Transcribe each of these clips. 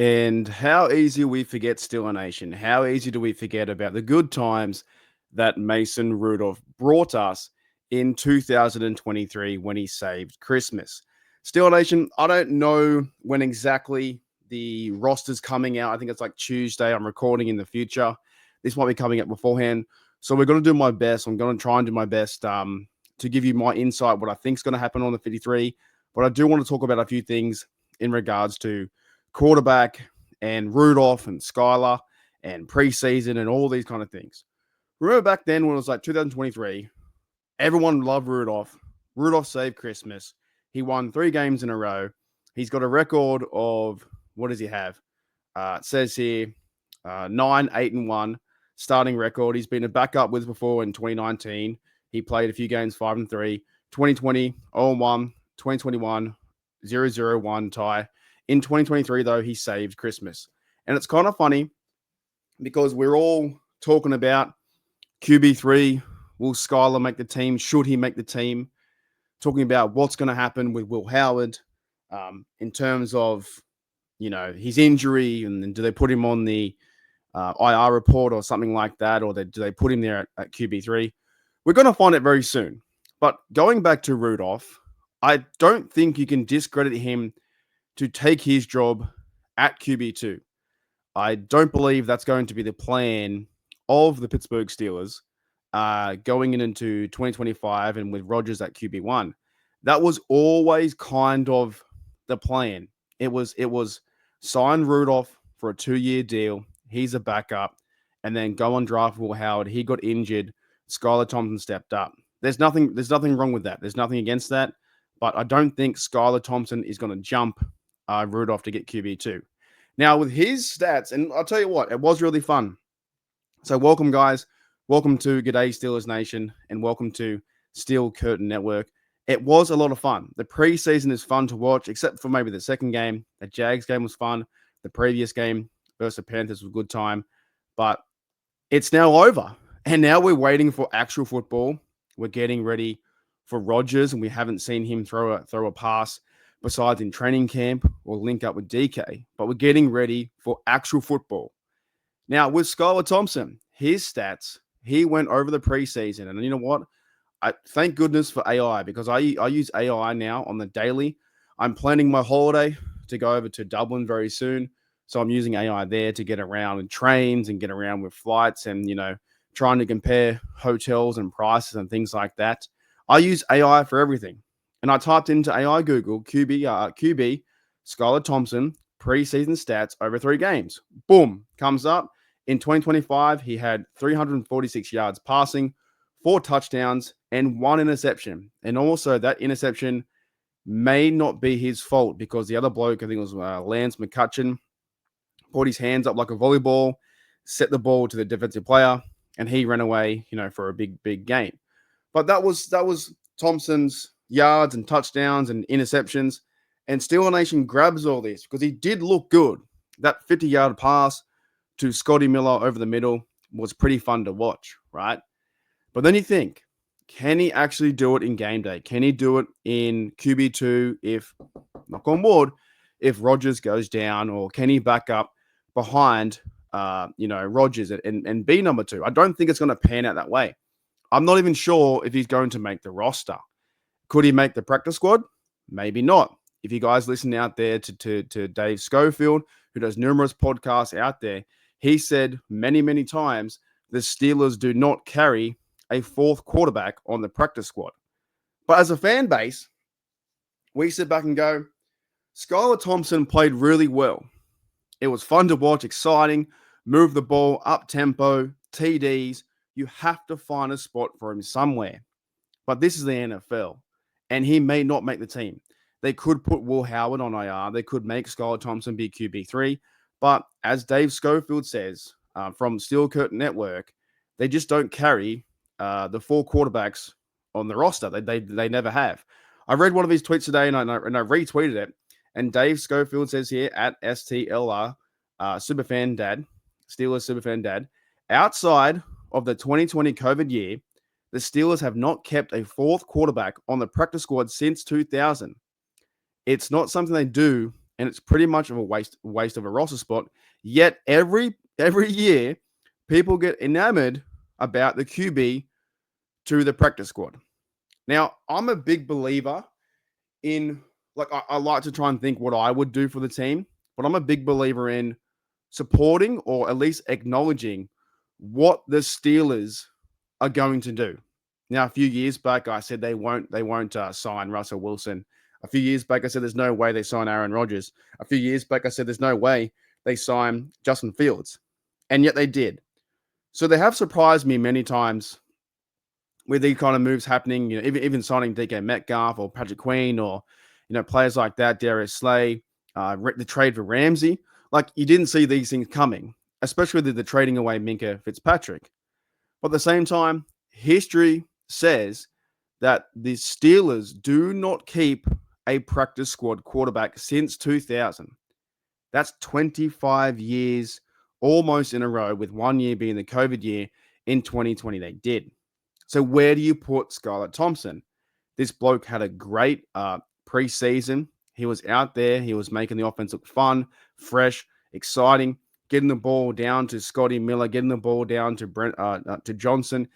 And how easy we forget Steeler Nation. How easy do we forget about the good times that Mason Rudolph brought us in 2023 when he saved Christmas? Steeler Nation, I don't know when exactly the roster's coming out. I think it's like Tuesday. I'm recording in the future. This might be coming up beforehand. So we're going to do my best. I'm going to try and do my best to give you my insight, what I think is going to happen on the 53. But I do want to talk about a few things in regards to quarterback and Rudolph and Skylar and preseason and all these kind of things. Remember back then when it was like 2023, everyone loved Rudolph. Rudolph saved Christmas. He won 3 games in a row. He's got a record of, what does he have? It says here 9-8-1 starting record. He's been a backup with before in 2019. He played a few games 5-3, 2020 0-1, 2021 0-0-1 tie. In 2023, though, he saved Christmas. And it's kind of funny because we're all talking about QB3. Will Skylar make the team? Should he make the team? Talking about what's going to happen with Will Howard in terms of, his injury, and then do they put him on the IR report or something like that, or do they put him there at QB3? We're going to find it very soon. But going back to Rudolph, I don't think you can discredit him to take his job at QB2. I don't believe that's going to be the plan of the Pittsburgh Steelers going into 2025 and with Rodgers at QB1. That was always kind of the plan. It was sign Rudolph for a 2-year deal. He's a backup, and then go on draft Will Howard. He got injured. Skylar Thompson stepped up. There's nothing wrong with that. There's nothing against that. But I don't think Skylar Thompson is going to jump Rudolph to get QB2. Now, with his stats, and I'll tell you what, it was really fun. So welcome, guys. Welcome to G'day Steelers Nation, and welcome to Steel Curtain Network. It was a lot of fun. The preseason is fun to watch, except for maybe the second game. The Jags game was fun. The previous game versus the Panthers was a good time. But it's now over, and now we're waiting for actual football. We're getting ready for Rodgers, and we haven't seen him throw a pass besides in training camp or link up with DK. But we're getting ready for actual football. Now, with Skylar Thompson, his stats, he went over the preseason. And you know what? I thank goodness for AI, because I use AI now on the daily. I'm planning my holiday to go over to Dublin very soon. So I'm using AI there to get around in trains and get around with flights and, trying to compare hotels and prices and things like that. I use AI for everything. And I typed into AI Google QB Skylar Thompson preseason stats over 3 games. Boom, comes up. In 2025, he had 346 yards passing, 4 touchdowns, and 1 interception. And also that interception may not be his fault, because the other bloke, I think it was Lance McCutcheon, put his hands up like a volleyball, set the ball to the defensive player, and he ran away, for a big game. But that was Thompson's yards and touchdowns and interceptions. And Steeler Nation grabs all this because he did look good. That 50-yard pass to Scotty Miller over the middle was pretty fun to watch, right? But then you think, can he actually do it in game day? Can he do it in QB2 if, knock on wood, if Rodgers goes down, or can he back up behind, Rodgers and be number 2? I don't think it's going to pan out that way. I'm not even sure if he's going to make the roster. Could he make the practice squad? Maybe not. If you guys listen out there to Dave Schofield, who does numerous podcasts out there, he said many, many times the Steelers do not carry a 4th quarterback on the practice squad. But as a fan base, we sit back and go, Skylar Thompson played really well. It was fun to watch, exciting, move the ball, up-tempo, TDs. You have to find a spot for him somewhere. But this is the NFL, and he may not make the team. They could put Will Howard on IR. They could make Skylar Thompson be QB3. But as Dave Schofield says from Steel Curtain Network, they just don't carry the 4 quarterbacks on the roster. They never have. I read one of his tweets today, and I retweeted it. And Dave Schofield says here at STLR, Superfan Dad, Steelers Superfan Dad, outside of the 2020 COVID year, the Steelers have not kept a 4th quarterback on the practice squad since 2000. It's not something they do and it's pretty much of a waste of a roster spot. Yet every year, people get enamored about the QB to the practice squad. Now, I'm a big believer in, like, I like to try and think what I would do for the team, but I'm a big believer in supporting or at least acknowledging what the Steelers are going to do. Now, a few years back, I said they won't sign Russell Wilson. A few years back, I said there's no way they sign Aaron Rodgers. A few years back, I said there's no way they sign Justin Fields, and yet they did. So they have surprised me many times with these kind of moves happening. You know, even signing DK Metcalf or Patrick Queen, or players like that, Darius Slay, the trade for Ramsey. Like, you didn't see these things coming, especially the trading away Minkah Fitzpatrick. But at the same time, history says that the Steelers do not keep a practice squad quarterback since 2000. That's 25 years almost in a row, with 1 year being the COVID year in 2020. They did. So where do you put Skylar Thompson? This bloke had a great preseason. He was out there. He was making the offense look fun, fresh, exciting, getting the ball down to Scotty Miller, getting the ball down to Johnson,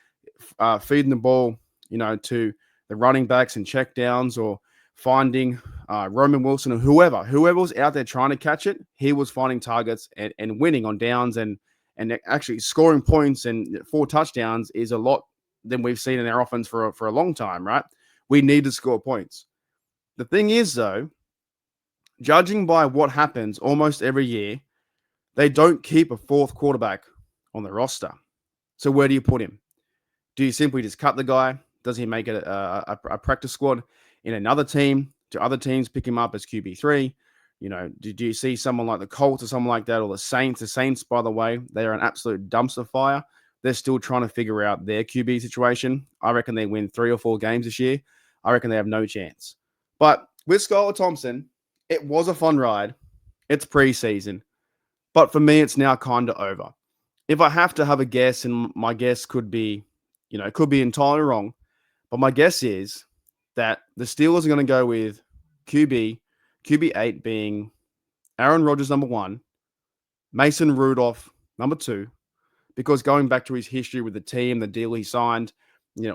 feeding the ball, to the running backs and check downs, or finding Roman Wilson or whoever was out there trying to catch it. He was finding targets and winning on downs, and actually scoring points, and 4 touchdowns is a lot than we've seen in our offense for a long time, right? We need to score points. The thing is, though, judging by what happens almost every year, they don't keep a 4th quarterback on the roster. So where do you put him? Do you simply just cut the guy? Does he make it a practice squad in another team? Do other teams pick him up as QB3? Do you see someone like the Colts or someone like that, or the Saints? The Saints, by the way, they are an absolute dumpster fire. They're still trying to figure out their QB situation. I reckon they win 3 or 4 games this year. I reckon they have no chance. But with Skylar Thompson, it was a fun ride. It's preseason. But for me, it's now kind of over. If I have to have a guess, and my guess could be, could be entirely wrong, but my guess is that the Steelers are going to go with QB8 being Aaron Rodgers, number 1, Mason Rudolph, number 2, because going back to his history with the team, the deal he signed,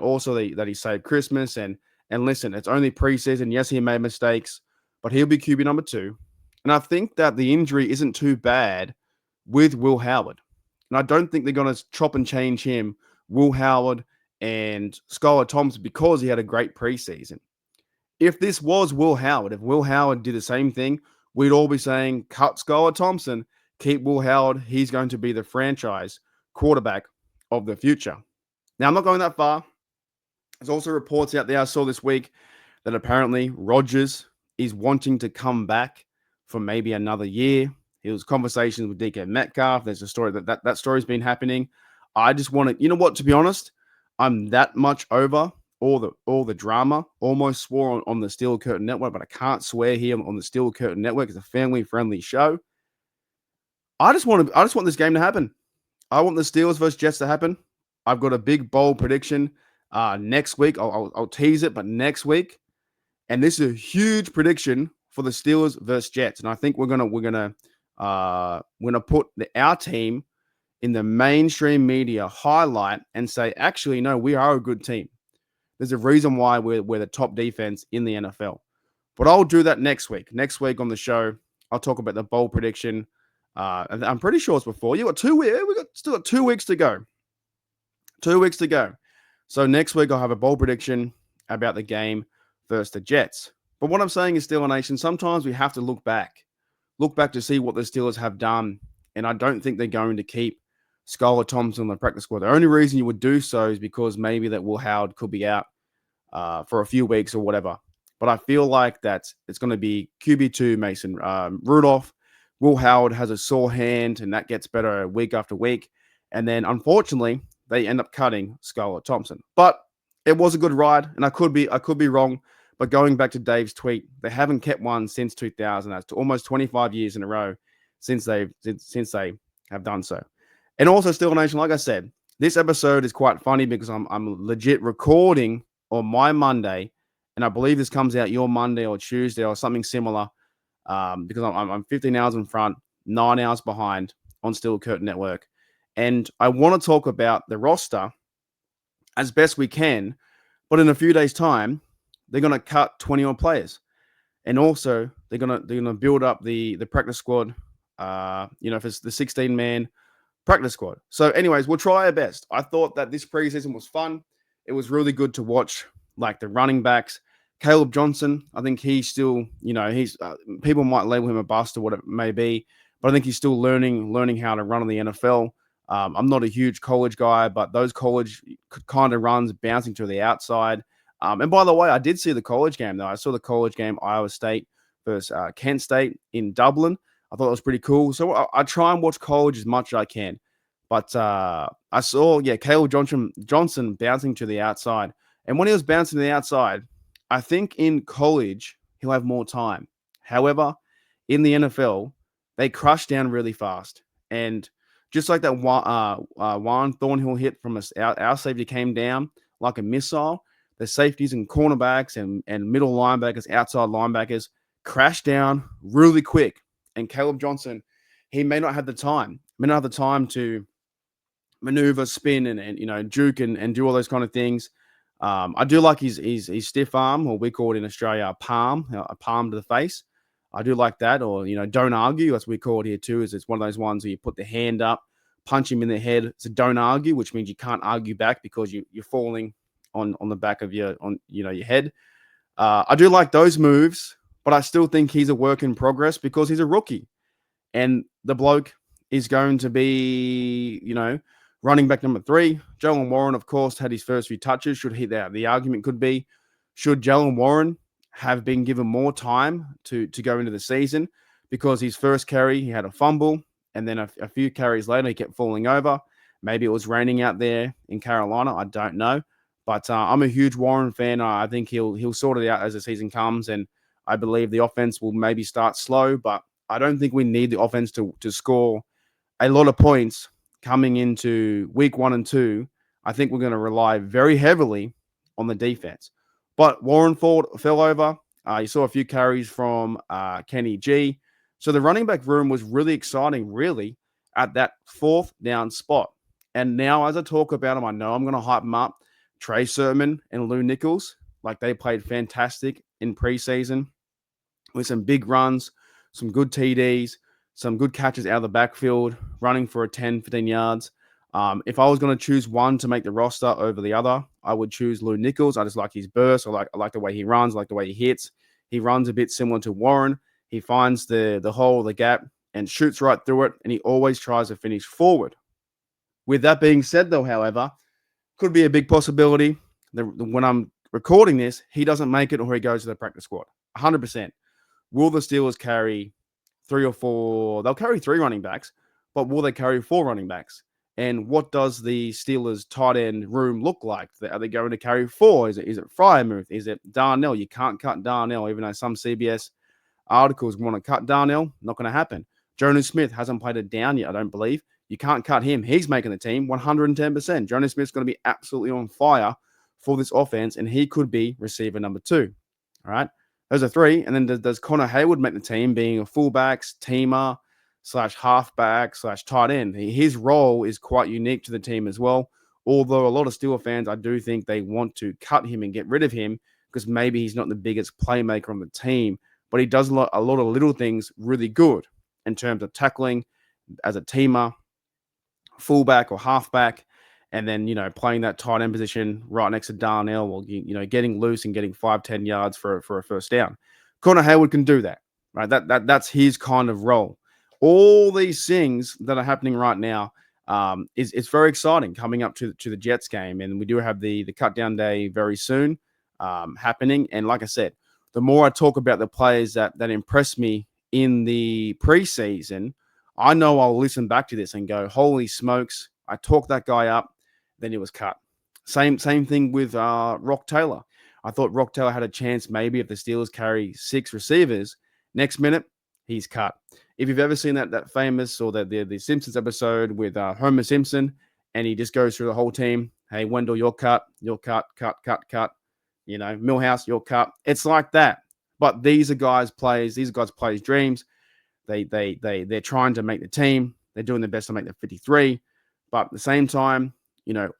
also that he saved Christmas, and listen, it's only preseason. Yes, he made mistakes, but he'll be QB number 2. And I think that the injury isn't too bad with Will Howard. And I don't think they're going to chop and change him, Will Howard and Skylar Thompson, because he had a great preseason. If this was Will Howard, if Will Howard did the same thing, we'd all be saying, cut Skylar Thompson, keep Will Howard. He's going to be the franchise quarterback of the future. Now, I'm not going that far. There's also reports out there I saw this week that apparently Rodgers is wanting to come back for maybe another year. It was conversations with DK Metcalf. There's a story that story's been happening. I just want to, to be honest, I'm that much over all the drama. Almost swore on the Steel Curtain Network, but I can't swear here on the Steel Curtain Network. It's a family-friendly show. I just want this game to happen. I want the Steelers versus Jets to happen. I've got a big, bold prediction next week. I'll tease it, but next week. And this is a huge prediction for the Steelers versus Jets. And I think we're gonna put our team in the mainstream media highlight and say, actually, no, we are a good team. There's a reason why we're the top defense in the NFL. But I'll do that next week. Next week on the show, I'll talk about the bold prediction. And I'm pretty sure it's before. You got 2 weeks. Still got 2 weeks to go. 2 weeks to go. So next week I'll have a bold prediction about the game versus the Jets. But what I'm saying is, Steeler Nation, sometimes we have to look back to see what the Steelers have done. And I don't think they're going to keep Skylar Thompson on the practice squad. The only reason you would do so is because maybe that Will Howard could be out for a few weeks or whatever. But I feel like it's going to be QB2 Mason Rudolph. Will Howard has a sore hand, and that gets better week after week. And then, unfortunately, they end up cutting Skylar Thompson. But it was a good ride, and I could be wrong. But going back to Dave's tweet, they haven't kept one since 2000. That's almost 25 years in a row since they have done so. And also, Steel Nation, like I said, this episode is quite funny because I'm legit recording on my Monday, and I believe this comes out your Monday or Tuesday or something similar. because I'm 15 hours in front, 9 hours behind on Steel Curtain Network. And I want to talk about the roster as best we can, but in a few days' time, they're going to cut 20 odd players. And also, they're gonna build up the practice squad. If it's the 16-man practice squad. So, anyways, we'll try our best. I thought that this preseason was fun. It was really good to watch, like the running backs. Caleb Johnson, I think he's still, he's people might label him a bust or whatever it may be, but I think he's still learning how to run in the NFL. I'm not a huge college guy, but those college kind of runs bouncing to the outside. And by the way, I did see the college game, though. I saw the college game, Iowa State versus Kent State in Dublin. I thought it was pretty cool. So I try and watch college as much as I can. But I saw, Caleb Johnson bouncing to the outside. And when he was bouncing to the outside, I think in college, he'll have more time. However, in the NFL, they crush down really fast. And just like that Juan Thornhill hit from us, our safety came down like a missile. The safeties and cornerbacks and middle linebackers, outside linebackers crash down really quick. And Caleb Johnson, he may not have the time. To maneuver, spin, and juke and do all those kind of things. I do like his stiff arm, or we call it in Australia a palm to the face. I do like that, or don't argue, as we call it here too. Is it's one of those ones where you put the hand up, punch him in the head. It's a don't argue, which means you can't argue back because you're falling on the back of your head. I do like those moves, but I still think he's a work in progress because he's a rookie, and the bloke is going to be running back number 3. Jalen Warren, of course, had his first few touches. The argument could be, should Jalen Warren have been given more time to go into the season, because his first carry, he had a fumble, and then a few carries later, he kept falling over. Maybe it was raining out there in Carolina. I don't know. But I'm a huge Warren fan. I think he'll sort it out as the season comes, and I believe the offense will maybe start slow, but I don't think we need the offense to score a lot of points coming into week 1 and 2. I think we're going to rely very heavily on the defense. But Warren fell over. You saw a few carries from Kenny G. So the running back room was really exciting, really, at that 4th down spot. And now, as I talk about them, I know I'm going to hype them up. Trey Sermon and Lou Nichols, like, they played fantastic in preseason with some big runs, some good TDs, some good catches out of the backfield, running for 10, 15 yards. If I was going to choose one to make the roster over the other, I would choose Lou Nichols. I just like his burst. I like the way he runs. I like the way he hits. He runs a bit similar to Warren. He finds the hole, the gap, and shoots right through it, and he always tries to finish forward. With that being said, though, however, could be a big possibility that when I'm recording this, he doesn't make it or he goes to the practice squad. 100%. Will the Steelers carry 3 or 4? They'll carry 3 running backs, but will they carry 4 running backs? And what does the Steelers tight end room look like? Are they going to carry 4? Is it Freiermuth? Is it Darnell? You can't cut Darnell, even though some CBS articles want to cut Darnell. Not going to happen. Jonas Smith hasn't played it down yet, I don't believe. You can't cut him. He's making the team 110%. Jonas Smith's going to be absolutely on fire for this offense, and he could be receiver number 2. All right. Those are 3. And then does Connor Hayward make the team, being a fullbacks, teamer, /halfback, /tight end? His role is quite unique to the team as well. Although a lot of Steelers fans, I do think they want to cut him and get rid of him because maybe he's not the biggest playmaker on the team, but he does a lot of little things really good in terms of tackling as a teamer, fullback or halfback, and then, playing that tight end position right next to Darnell, or, getting loose and getting 5-10 yards for a first down. Connor Hayward can do that, right? That's his kind of role. All these things that are happening right now, it's very exciting coming up to the Jets game. And we do have the cut down day very soon happening. And like I said, the more I talk about the players that impress me in the preseason, I know I'll listen back to this and go, holy smokes, I talked that guy up, then he was cut. Same thing with Rock Taylor. I thought Rock Taylor had a chance maybe if the Steelers carry 6 receivers. Next minute, he's cut. If you've ever seen that famous, or the Simpsons episode with Homer Simpson, and he just goes through the whole team, hey, Wendell, you're cut, cut. Milhouse, you're cut. It's like that. But these are players' dreams. They're trying to make the team. They're doing their best to make the 53. But at the same time,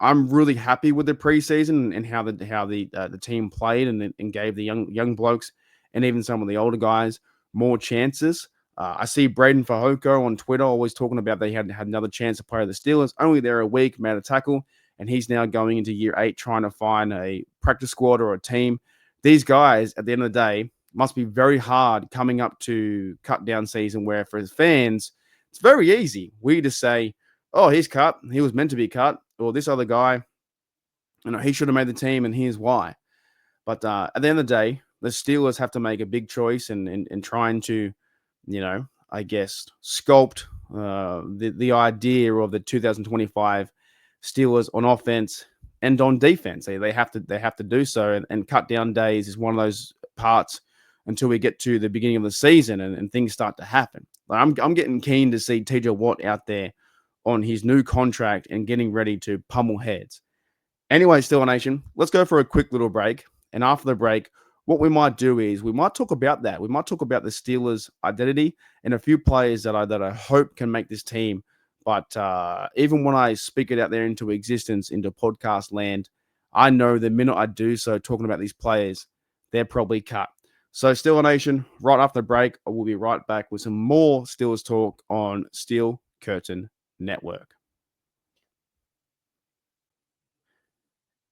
I'm really happy with the preseason and how the team played and gave the young blokes and even some of the older guys more chances. I see Braden Fahoko on Twitter always talking about they had another chance to play the Steelers. Only they're a week, made a tackle, and he's now going into year 8 trying to find a practice squad or a team. These guys, at the end of the day, must be very hard coming up to cut down season, where for his fans, it's very easy. We just say, oh, he's cut. He was meant to be cut. Or this other guy, he should have made the team, and here's why. But at the end of the day, the Steelers have to make a big choice in trying to, I guess, sculpt the idea of the 2025 Steelers on offense and on defense. They have to do so, and cut down days is one of those parts until we get to the beginning of the season and things start to happen. I'm getting keen to see TJ Watt out there on his new contract and getting ready to pummel heads. Anyway, Steeler Nation, let's go for a quick little break. And after the break, what we might do is we might talk about that. We might talk about the Steelers' identity and a few players that I hope can make this team. But even when I speak it out there into existence, into podcast land, I know the minute I do so, talking about these players, they're probably cut. So, Steeler Nation, right after the break, I will be right back with some more Steelers talk on Steel Curtain Network.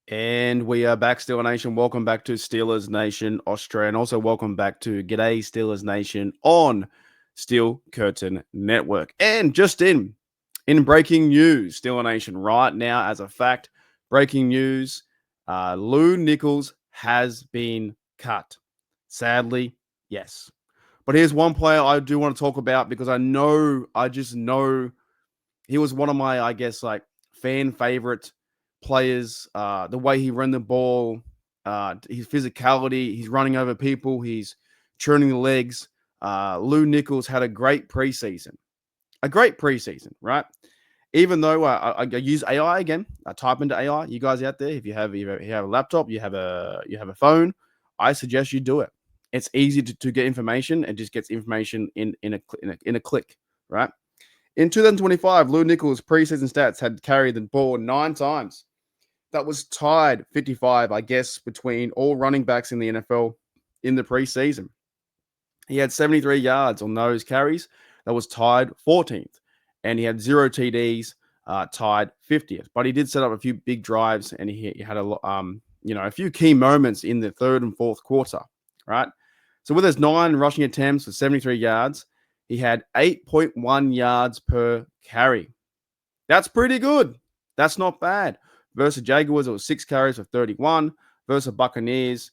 And we are back, Steeler Nation. Welcome back to Steelers Nation Australia. And also welcome back to G'day Steelers Nation on Steel Curtain Network. And just in breaking news, Steeler Nation, right now, as a fact, breaking news, Lou Nichols has been cut. Sadly, yes. But here's one player I do want to talk about because I just know he was one of my, I guess, like fan favorite players. The way he ran the ball, his physicality, he's running over people, he's churning the legs. Lou Nichols had a great preseason, right? Even though I use AI again, I type into AI. You guys out there, if you have a laptop, you have a phone, I suggest you do it. It's easy to get information and just gets information in a click, right? In 2025, Lou Nichols' preseason stats had carried the ball 9 times. That was tied 55, I guess, between all running backs in the NFL in the preseason. He had 73 yards on those carries. That was tied 14th. And he had 0 TDs, tied 50th. But he did set up a few big drives, and he had a few key moments in the third and fourth quarter, right? So with his 9 rushing attempts for 73 yards, he had 8.1 yards per carry. That's pretty good. That's not bad. Versus Jaguars, it was 6 carries for 31. Versus Buccaneers,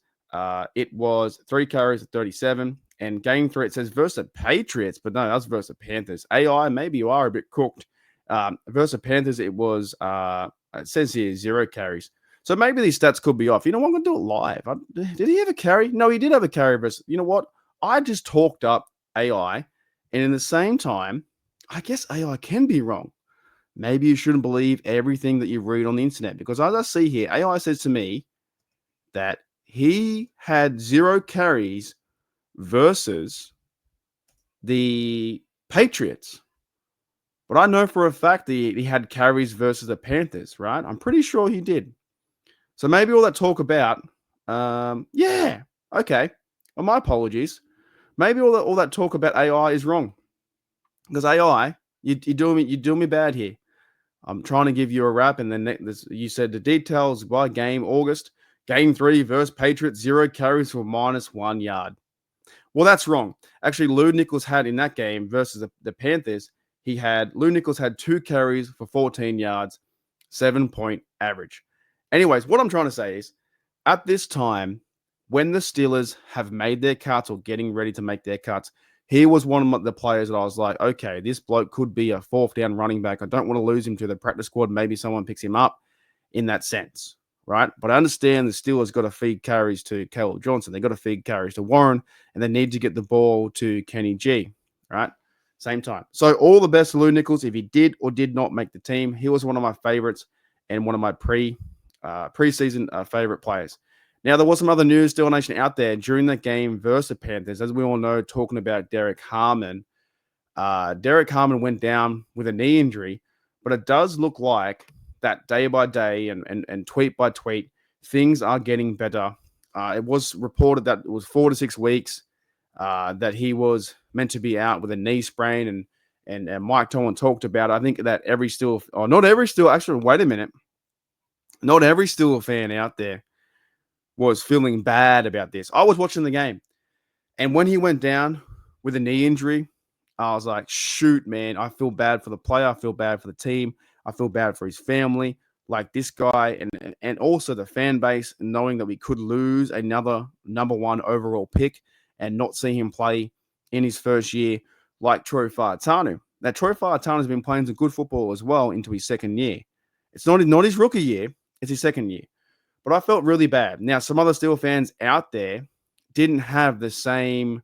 it was 3 carries for 37. And game 3, it says versus Patriots, but no, that's versus Panthers. AI, maybe you are a bit cooked. Versus Panthers, it was, it says here 0 carries. So maybe these stats could be off. You know what? I'm going to do it live. Did he have a carry? No, he did have a carry versus, you know what? I just talked up AI. And in the same time, I guess AI can be wrong. Maybe you shouldn't believe everything that you read on the internet, because as I see here, AI says to me that he had 0 carries versus the Patriots. But I know for a fact that he had carries versus the Panthers, right? I'm pretty sure he did. So maybe all that talk about, okay. Well, my apologies. Maybe all that talk about AI is wrong. Because AI, you're doing me bad here. I'm trying to give you a wrap, and then you said the details by game August. Game 3 versus Patriots, 0 carries for -1 yard. Well, that's wrong. Actually, Lou Nichols had in that game versus the Panthers, Lou Nichols had 2 carries for 14 yards, 7-point average. Anyways, what I'm trying to say is, at this time, when the Steelers have made their cuts or getting ready to make their cuts, he was one of the players that I was like, okay, this bloke could be a 4th down running back. I don't want to lose him to the practice squad. Maybe someone picks him up in that sense, right? But I understand the Steelers got to feed carries to Caleb Johnson. They got to feed carries to Warren, and they need to get the ball to Kenny G, right? Same time. So all the best to Lou Nichols. If he did or did not make the team, he was one of my favorites and one of my preseason favorite players. Now, there was some other news, Steel Nation, out there during that game versus the Panthers. As we all know, talking about Derek Harmon. Derek Harmon went down with a knee injury, but it does look like that day by day and tweet by tweet, things are getting better. It was reported that it was 4 to 6 weeks that he was meant to be out with a knee sprain, and Mike Tomlin talked about it. I think that every Steel, or not every Steel, actually, wait a minute, not every Steel fan out there was feeling bad about this. I was watching the game, and when he went down with a knee injury, I was like, shoot, man, I feel bad for the player. I feel bad for the team. I feel bad for his family. Like this guy and also the fan base, knowing that we could lose another number one overall pick and not see him play in his first year like Troy Faatanu. Now, Troy Faatanu has been playing some good football as well into his second year. It's not his rookie year. It's his second year. But I felt really bad. Now, some other Steel fans out there didn't have the same,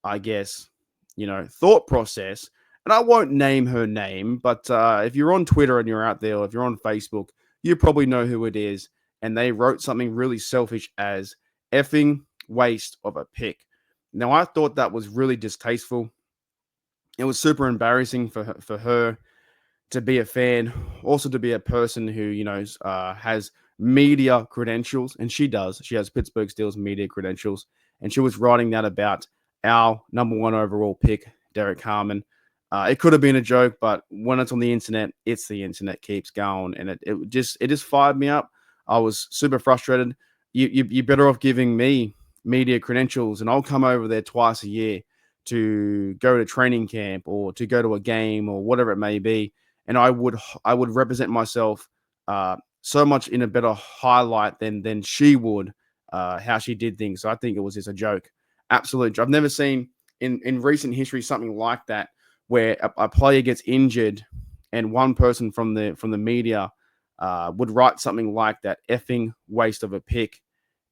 I guess, thought process. And I won't name her name, but if you're on Twitter and you're out there, or if you're on Facebook, you probably know who it is. And they wrote something really selfish as effing waste of a pick. Now, I thought that was really distasteful. It was super embarrassing for her to be a fan, also to be a person who, has media credentials, and she does. She has Pittsburgh Steelers media credentials, and she was writing that about our number one overall pick, Derek Harmon. It could have been a joke, but when it's on the internet, it's the internet, keeps going, and it just fired me up. I was super frustrated. You're better off giving me media credentials, and I'll come over there twice a year to go to training camp or to go to a game or whatever it may be, and I would represent myself so much in a better highlight than she would how she did things. So I think it was just a joke. Absolute. I've never seen in recent history something like that where a player gets injured and one person from the media would write something like that effing waste of a pick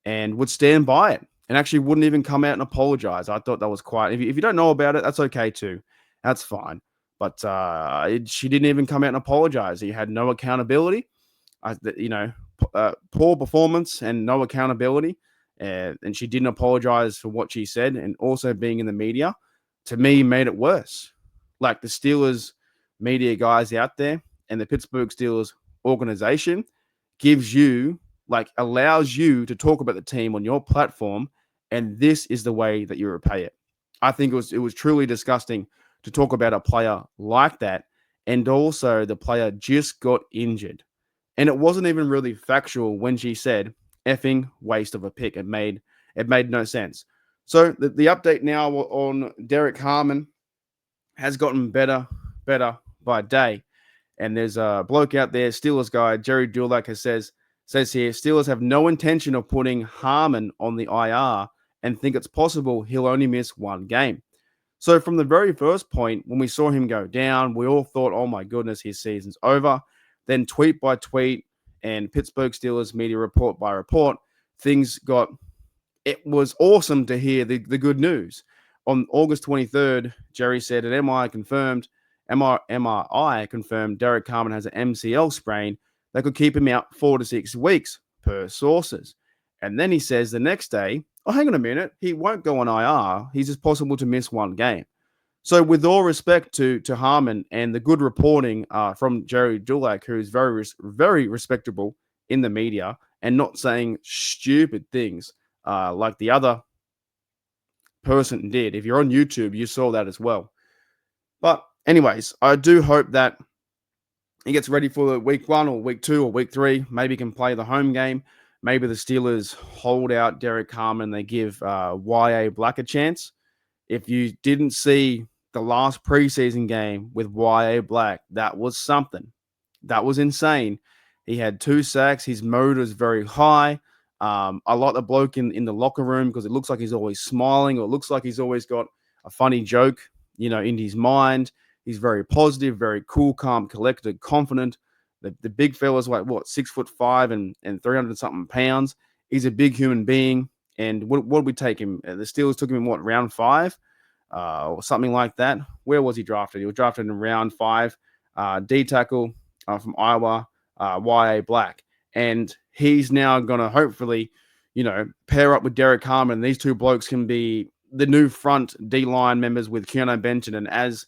and would stand by it and actually wouldn't even come out and apologize. I thought that was quite. If you don't know about it, that's okay too. That's fine. But she didn't even come out and apologize. He had no accountability. Poor performance and no accountability. And she didn't apologize for what she said. And also being in the media, to me, made it worse. Like the Steelers media guys out there and the Pittsburgh Steelers organization allows you to talk about the team on your platform. And this is the way that you repay it. I think it was truly disgusting to talk about a player like that. And also the player just got injured. And it wasn't even really factual when she said effing waste of a pick. It made no sense. So the update now on Derek Harmon has gotten better by day. And there's a bloke out there, Steelers guy, Jerry Dulac, says here, Steelers have no intention of putting Harmon on the IR and think it's possible he'll only miss one game. So from the very first point, when we saw him go down, we all thought, oh my goodness, his season's over. Then tweet by tweet and Pittsburgh Steelers media report by report, it was awesome to hear the good news. On August 23rd, Jerry said an MRI confirmed Derek Harmon has an MCL sprain that could keep him out 4 to 6 weeks per sources. And then he says the next day, oh, hang on a minute, he won't go on IR. He's just possible to miss one game. So with all respect to Harmon and the good reporting from Jerry Dulac, who is very, very respectable in the media and not saying stupid things like the other person did. If you're on YouTube, you saw that as well. But anyways, I do hope that he gets ready for week 1 or week 2 or week 3. Maybe he can play the home game. Maybe the Steelers hold out Derek Harmon and they give Y.A. Black a chance. If you didn't see the last preseason game with Y.A. Black, that was something. That was insane. He had 2 sacks. His motor is very high. I like the bloke in the locker room because it looks like he's always smiling, or it looks like he's always got a funny joke, in his mind. He's very positive, very cool, calm, collected, confident. The big fella's like, 6'5" and 300 something pounds. He's a big human being. And what did we take him? The Steelers took him in round 5 or something like that. Where was he drafted? He was drafted in round 5. D tackle from Iowa, Y.A. Black. And he's now going to hopefully pair up with Derek Harmon. These two blokes can be the new front D line members with Keanu Benton. And as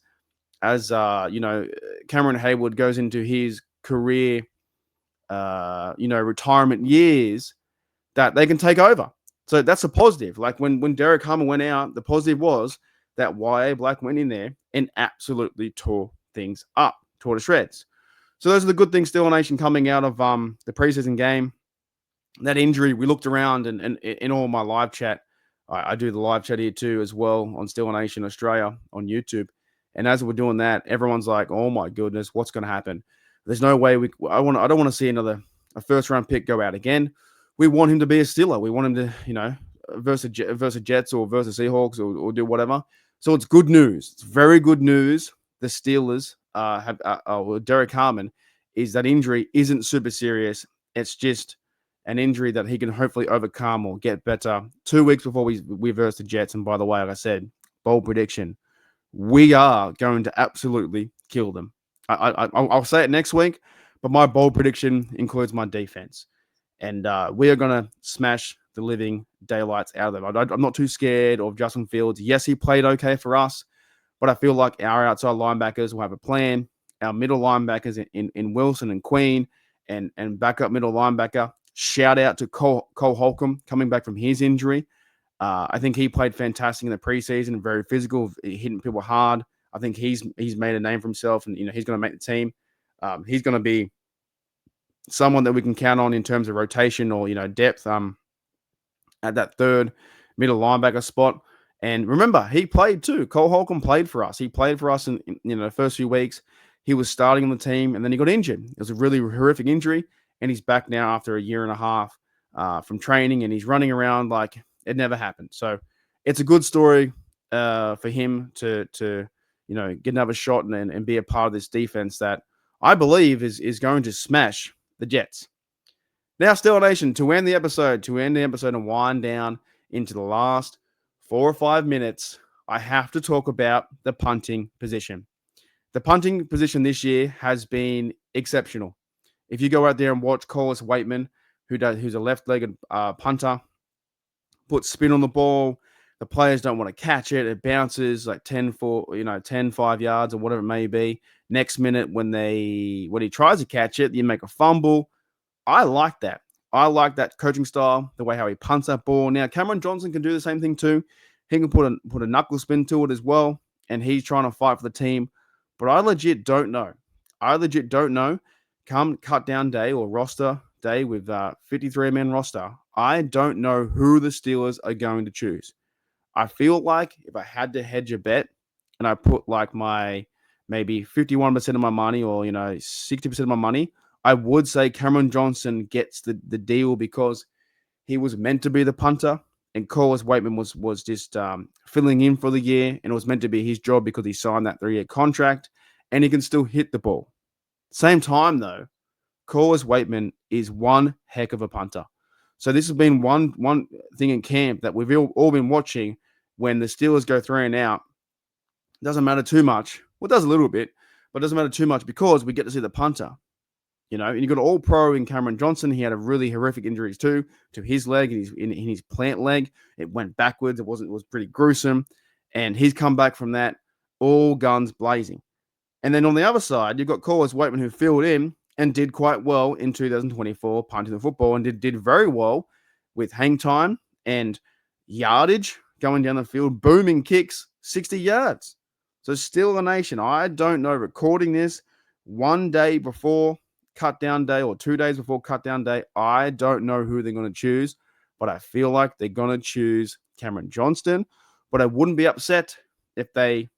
Cameron Hayward goes into his career, retirement years, that they can take over. So that's a positive. Like when Derek Harmon went out, the positive was that YA Black went in there and absolutely tore things up, tore to shreds. So those are the good things, Steel Nation, coming out of the preseason game. That injury, we looked around and in all my live chat, I do the live chat here too as well on Steel Nation Australia on YouTube. And as we're doing that, everyone's like, "Oh my goodness, what's going to happen?" There's no way I don't want to see a first round pick go out again. We want him to be a Steeler. We want him to, versus Jets or versus Seahawks or do whatever. So it's good news. It's very good news. The Steelers Derek Harmon is that injury isn't super serious. It's just an injury that he can hopefully overcome or get better 2 weeks before we verse the Jets. And by the way, like I said, bold prediction, we are going to absolutely kill them. I'll say it next week, but my bold prediction includes my defense. And we are going to smash the living daylights out of them. I'm not too scared of Justin Fields. Yes, he played okay for us, but I feel like our outside linebackers will have a plan. Our middle linebackers in Wilson and Queen and backup middle linebacker. Shout out to Cole Holcomb coming back from his injury. I think he played fantastic in the preseason, very physical, hitting people hard. I think he's made a name for himself, and he's going to make the team. He's going to be someone that we can count on in terms of rotation or depth at that third middle linebacker spot. And remember, he played too. Cole Holcomb played for us. He played for us in the first few weeks. He was starting on the team, and then he got injured. It was a really horrific injury, and he's back now after a year and a half from training, and he's running around like it never happened. So it's a good story for him to get another shot and be a part of this defense that I believe is going to smash the Jets. Now, Steel Nation, to end the episode and wind down into the last 4 or 5 minutes, I have to talk about the punting position. The punting position this year has been exceptional. If you go out there and watch Collis Waitman, who's a left-legged punter, put spin on the ball, the players don't want to catch it. It bounces like 10 5 yards or whatever it may be. Next minute, when he tries to catch it, you make a fumble. I like that. I like that coaching style, the way how he punts that ball. Now, Cameron Johnson can do the same thing too. He can put a knuckle spin to it as well, and he's trying to fight for the team. But I legit don't know. Come cut down day or roster day with 53-man roster, I don't know who the Steelers are going to choose. I feel like if I had to hedge a bet and I put like my maybe 51% of my money or 60% of my money, I would say Cameron Johnson gets the deal because he was meant to be the punter and Collis Waitman was just filling in for the year, and it was meant to be his job because he signed that 3-year contract and he can still hit the ball. Same time though, Collis Waitman is one heck of a punter. So this has been one thing in camp that we've all been watching. When the Steelers go 3 and out, it doesn't matter too much. Well, it does a little bit, but it doesn't matter too much because we get to see the punter. And you got an all-pro in Cameron Johnson. He had a really horrific injuries too to his leg and in his plant leg. It went backwards. It was pretty gruesome. And he's come back from that all guns blazing. And then on the other side, you've got Collis Waitman, who filled in and did quite well in 2024 punting the football and did very well with hang time and yardage going down the field, booming kicks, 60 yards. So still a nation. I don't know, recording this 1 day before cut down day or 2 days before cut down day, I don't know who they're going to choose, but I feel like they're going to choose Cameron Johnston. But I wouldn't be upset if they,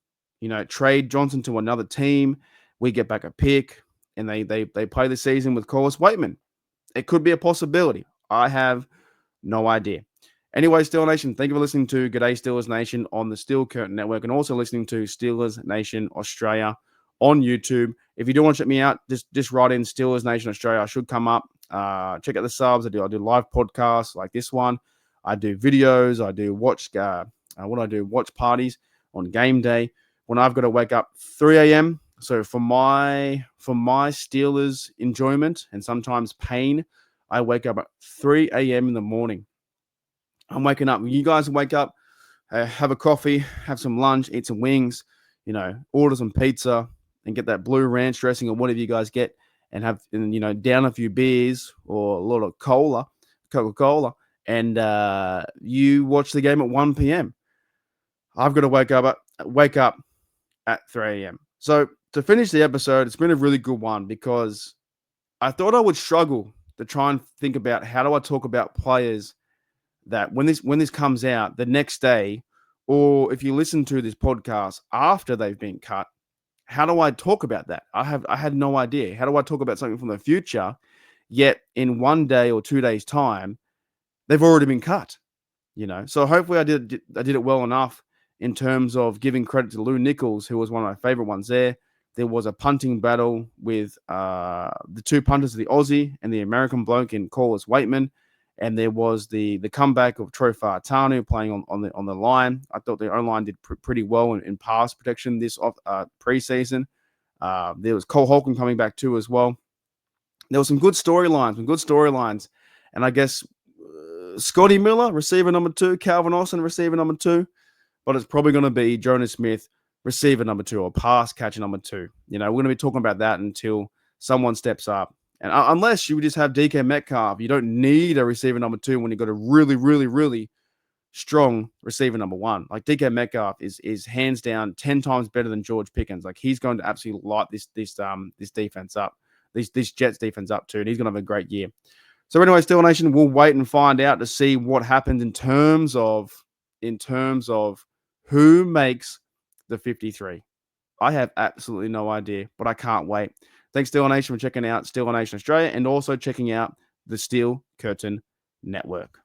trade Johnson to another team. We get back a pick and they play the season with Collis Waitman. It could be a possibility. I have no idea. Anyway, Steel Nation, thank you for listening to G'day Steelers Nation on the Steel Curtain Network and also listening to Steelers Nation Australia on YouTube. If you do want to check me out, just write in Steelers Nation Australia. I should come up. Check out the subs. I do live podcasts like this one. I do videos. I do watch parties on game day when I've got to wake up 3 a.m. So for my Steelers enjoyment and sometimes pain, I wake up at 3 a.m. in the morning. I'm waking up. You guys wake up, have a coffee, have some lunch, eat some wings, order some pizza and get that blue ranch dressing or whatever you guys get and down a few beers or a lot of Coca-Cola, and you watch the game at 1 p.m. I've got to wake up at 3 a.m. So to finish the episode, it's been a really good one because I thought I would struggle to try and think about how do I talk about players that when this comes out the next day, or if you listen to this podcast after they've been cut, how do I talk about that? I had no idea. How do I talk about something from the future, yet in 1 day or 2 days time, they've already been cut? So hopefully I did it well enough in terms of giving credit to Lou Nichols, who was one of my favorite ones there. There was a punting battle with the two punters, the Aussie and the American bloke in Corliss Waitman. And there was the comeback of Troy Faatanu playing on the line. I thought the O-line did pretty well in pass protection this preseason. There was Cole Holcomb coming back too as well. There were some good storylines. And I guess Scotty Miller, receiver number 2, Calvin Austin, receiver number 2. But it's probably going to be Jonas Smith, receiver number 2, or pass catcher number 2. We're going to be talking about that until someone steps up. And unless you just have DK Metcalf, you don't need a receiver number 2 when you've got a really, really, really strong receiver number 1. Like DK Metcalf is hands down 10 times better than George Pickens. Like he's going to absolutely light this defense up, this Jets defense up too, and he's going to have a great year. So anyway, Steel Nation, we'll wait and find out to see what happens in terms of who makes the 53. I have absolutely no idea, but I can't wait. Thanks, Steel Nation, for checking out Steel Nation Australia and also checking out the Steel Curtain Network.